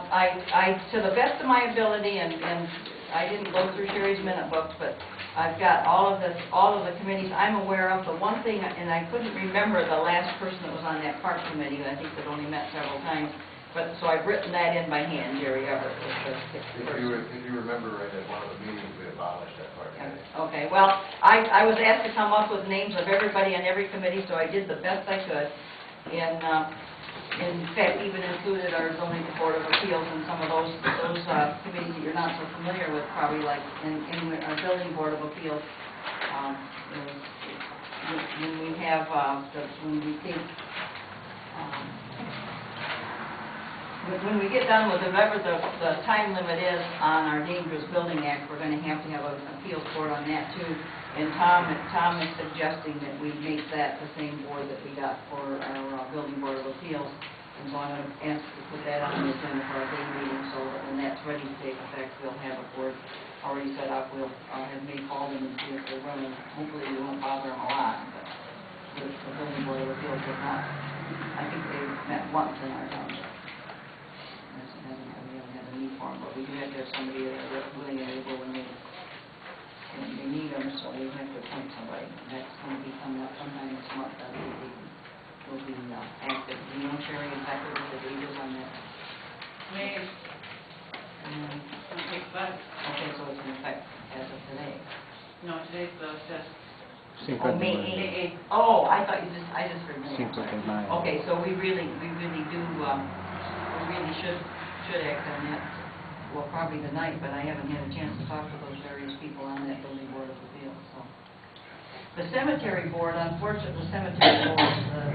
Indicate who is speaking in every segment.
Speaker 1: to the best of my ability, and I didn't go through Sherry's minute book, but I've got all of the committees I'm aware of. The one thing, and I couldn't remember the last person that was on that park committee, I think they've only met several times, but so I've written that in by hand. Jerry Everett was the sixth person.
Speaker 2: If you remember right at one of the meetings, we abolished that park committee.
Speaker 1: Okay, well, I was asked to come up with names of everybody on every committee, so I did the best I could. And in fact, even included our zoning board of appeals and some of those committees that you're not so familiar with, probably like in our building board of appeals. When we have when we get done with whatever the time limit is on our Dangerous Building Act, we're going to have an appeals board on that too. And Tom is suggesting that we make that the same board that we got for our building board of appeals. And so I'm going to ask to put that on the agenda for our day meeting, so that when that's ready to take effect, we'll have a board already set up. We'll have May call them and see if they're running. Hopefully we won't bother them a lot, but the building board of appeals have not. I think they've met once in our township. We haven't had a need for them, but we do have to have somebody that are willing and able when they need them, so we have to appoint somebody. That's going to be coming up sometime this month. That will be active. Do you know, Sherry, exactly what the date is on that?
Speaker 3: May.
Speaker 1: Okay, so it's in effect as of today.
Speaker 3: No, today's the 5th.
Speaker 1: Oh, May 8th. Oh, I thought I just heard May. Okay, so we really do, we really should act on that. Well, probably tonight, but I haven't had a chance to talk to those various people on that building board of appeals. So, the cemetery board, unfortunately, the cemetery board, the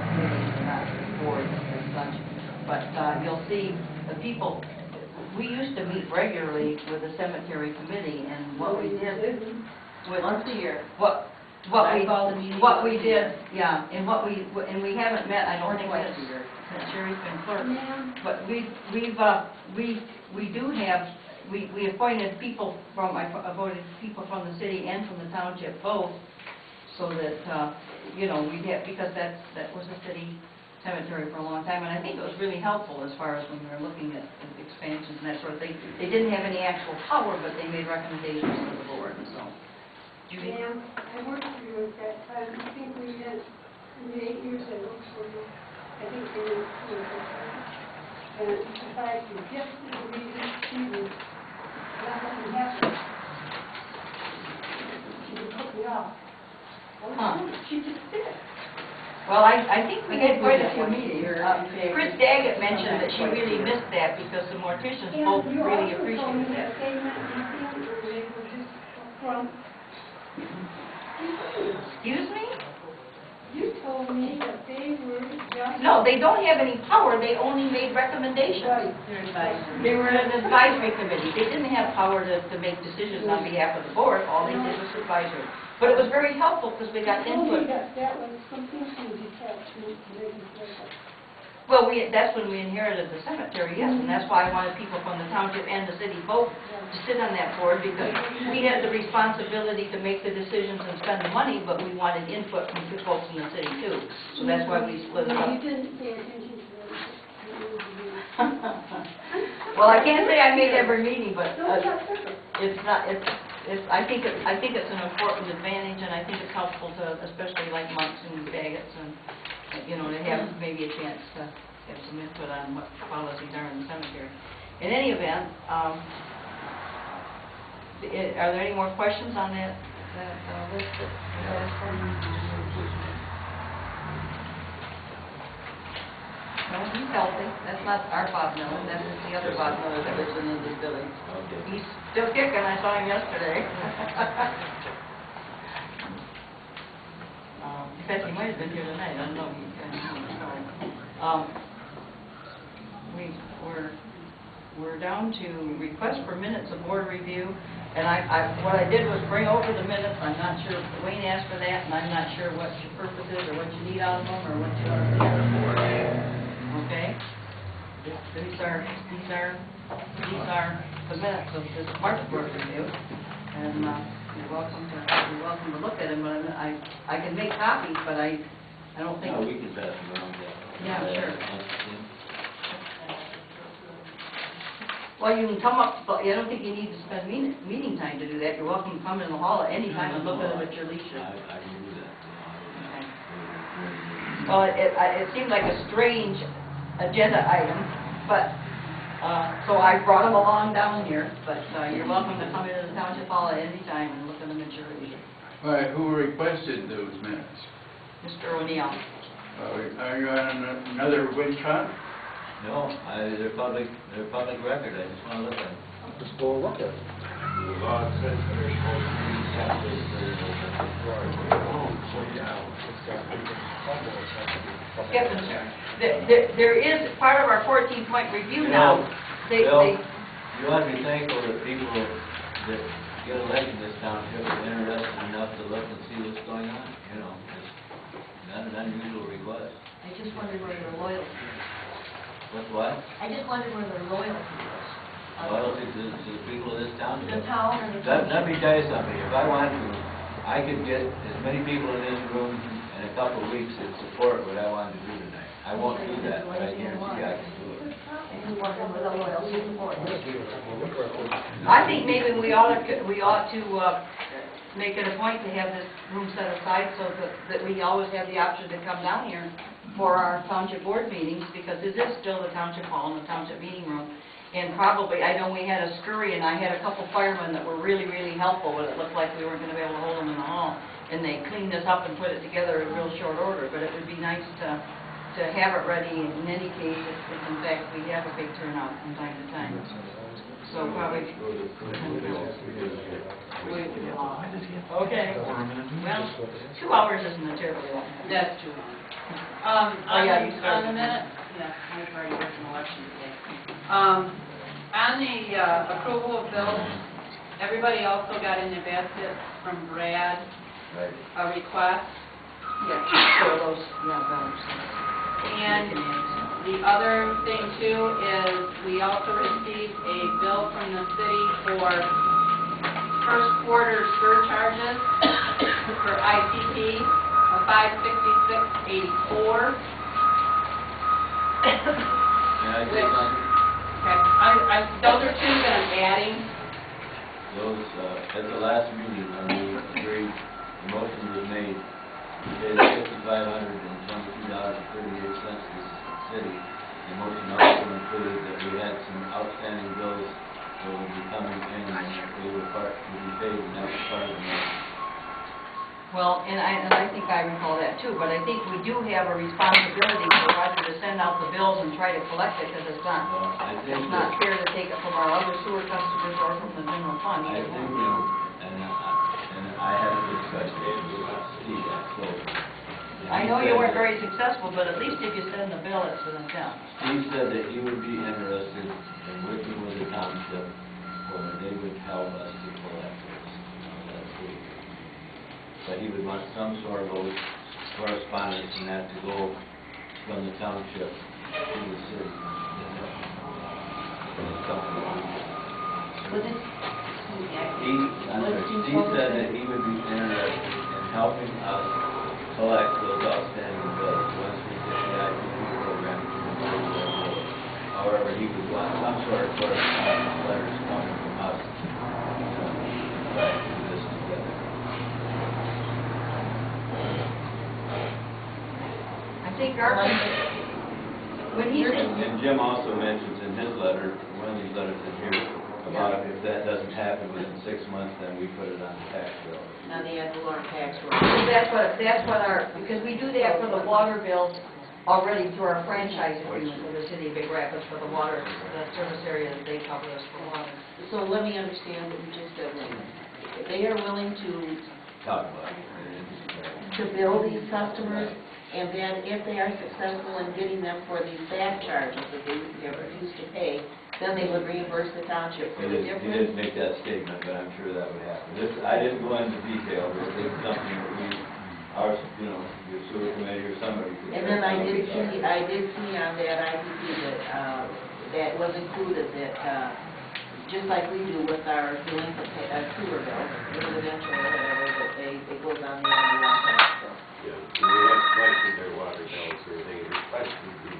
Speaker 1: committee, not the board as such. But you'll see the people. We used to meet regularly with the cemetery committee, and what we did was
Speaker 3: once a year.
Speaker 1: What we did, yeah, and we haven't met. I don't think since Sherry's been clerk. But we appointed people from voted people from the city and from the township both, so that you know, we have, because that was a city cemetery for a long time, and I think it was really helpful as far as when we were looking at expansions and that sort of thing. They didn't have any actual power, but they made recommendations to the board, and so.
Speaker 4: Ma'am, I worked for you at that time. I think we had 8 years ago, so I think we were and besides the gifts to the meeting, she was not letting me happen. She would put me off. She just did.
Speaker 1: Well, I think we had quite a few meetings. Chris Daggett mentioned that she really missed that because the morticians both really appreciated that. Excuse me?
Speaker 4: You told me that they were just...
Speaker 1: No, they don't have any power. They only made recommendations.
Speaker 4: Right.
Speaker 1: They were an advisory committee. They didn't have power to make decisions on behalf of the board. All they did was advisory. But it was very helpful because we got input.
Speaker 4: That was something she detached me to make me feel like.
Speaker 1: Well, that's when we inherited the cemetery, yes, and that's why I wanted people from the township and the city both to sit on that board, because we had the responsibility to make the decisions and spend the money, but we wanted input from the folks in the city too. So that's why we split it up.
Speaker 4: You didn't pay attention to that.
Speaker 1: Well, I can't say I made every meeting, but it's not. I think it's an important advantage, and I think it's helpful to, especially like monks and Baggots and. You know, to have maybe a chance to have some input on what policies are in the cemetery. In any event, are there any more questions on that list? No, he's healthy. That's not our Bob Miller. That is the other Bob Miller that lives in this village. He's still kicking. I saw him yesterday. In fact, he might have been here tonight. I don't know. We're down to request for minutes of board review, and what I did was bring over the minutes. I'm not sure. Wayne asked for that, and I'm not sure what your purpose is or what you need out of them or what you want to see on the board. Okay. These are the minutes of this March board review, and. You're welcome to look at them. But I can make copies, but I don't think.
Speaker 5: No, we can pass them around.
Speaker 1: Yeah, sure. Well, you can come up, but I don't think you need to spend meeting time to do that. You're welcome to come in the hall at any time and look at them at your leisure.
Speaker 5: I can do that.
Speaker 1: Okay. Well, it seemed like a strange agenda item, but, so I brought them along down here, but you're welcome to come into the Township Hall at any time and look at them at your leisure.
Speaker 6: All right, who requested those minutes?
Speaker 1: Mr. O'Neill.
Speaker 6: Are you on another witch hunt?
Speaker 5: No, they're public record, I just want to look at them.
Speaker 7: Just go look at it.
Speaker 2: The law says they're supposed to be accepted
Speaker 1: Skip and there is, part of our 14-point review now,
Speaker 5: Bill, you ought to be thankful that people that get elected in this township are interested enough to look and see what's going on, you know. It's not an unusual request.
Speaker 8: I just wondered where their loyalty is.
Speaker 5: What's what?
Speaker 8: I just wondered where their loyalty is.
Speaker 5: Loyalty to the people of this township.
Speaker 8: The town and the
Speaker 5: Let me tell you something, if I wanted to, I could get as many people in this room in a couple of weeks that support what I wanted to do tonight. I won't do that, but I guarantee I can do it.
Speaker 8: And you wonder where the loyalty is for.
Speaker 1: I think maybe we ought to make it a point to have this room set aside so that we always have the option to come down here for our township board meetings, because this is still the township hall and the township meeting room. And probably, I know we had a scurry, and I had a couple firemen that were really, really helpful, but it looked like we weren't going to be able to hold them in the hall. And they cleaned this up and put it together in real short order, but it would be nice to have it ready in any case if in fact we have a big turnout from time to time. So probably... Okay. Well, 2 hours isn't a terribly long time.
Speaker 3: That's too long.
Speaker 1: yeah, you started.
Speaker 3: On the minute, yeah, I've already worked an election today. On the approval of bills, everybody also got in their basket from Brad
Speaker 5: Right.
Speaker 3: a request.
Speaker 1: Yeah, for those, those.
Speaker 3: And the other thing too is we also received a bill from the city for first quarter surcharges for IPP of $566.84.
Speaker 5: May I say something?
Speaker 3: Okay, those are two that I'm adding.
Speaker 5: Those, at the last meeting, when we agreed, the motion was made to pay the $5,522.38 to the city. The motion also included that we had some outstanding bills that would be coming in and they would be paid, and that was part of the motion.
Speaker 1: Well, and I think I recall that too, but I think we do have a responsibility for Roger to send out the bills and try to collect it, because it's not
Speaker 5: I think
Speaker 1: it's not fair to take it from our other sewer customers or from the general fund.
Speaker 5: I
Speaker 1: either
Speaker 5: think,
Speaker 1: one.
Speaker 5: and I had a discussion with Steve, so.
Speaker 1: I know you weren't very successful, but at least if you send the bill, it's an attempt.
Speaker 5: Steve said that he would be interested in working with the township, where they would help us to collect this. That's good. But he would want some sort of correspondence and that to go from the township to the city.
Speaker 8: Was it?
Speaker 5: Steve said that he would be interested in helping us collect those outstanding bills once we get the IPP program. However, he would want some sort of correspondence letters coming from us to try to do this together.
Speaker 1: I think our, when he said,
Speaker 5: And Jim also mentions in his letter, one of these letters in here, about if that doesn't happen within 6 months, then we put it on the tax bill.
Speaker 8: On the ad valorem tax roll.
Speaker 1: that's what our, because we do that for the water bills already through our franchise agreement with the city of Big Rapids for the water, the service area that they cover us for water.
Speaker 8: So let me understand what you just said, Linda. If they are willing to
Speaker 5: Talk about it.
Speaker 8: bill these customers, and then if they are successful in getting them for these back charges that they refuse to pay, then they would reimburse the township for the
Speaker 5: He
Speaker 8: difference.
Speaker 5: didn't make that statement, but I'm sure that would happen. I didn't go into detail, but this is something that your sewer committee or somebody could.
Speaker 8: And then I did see on that IPP that was included that, just like we do with our delinquent sewer bill, residential or whatever, that it goes on the end of the tax bill.
Speaker 2: Yeah, we have collected their water bills, or they requested the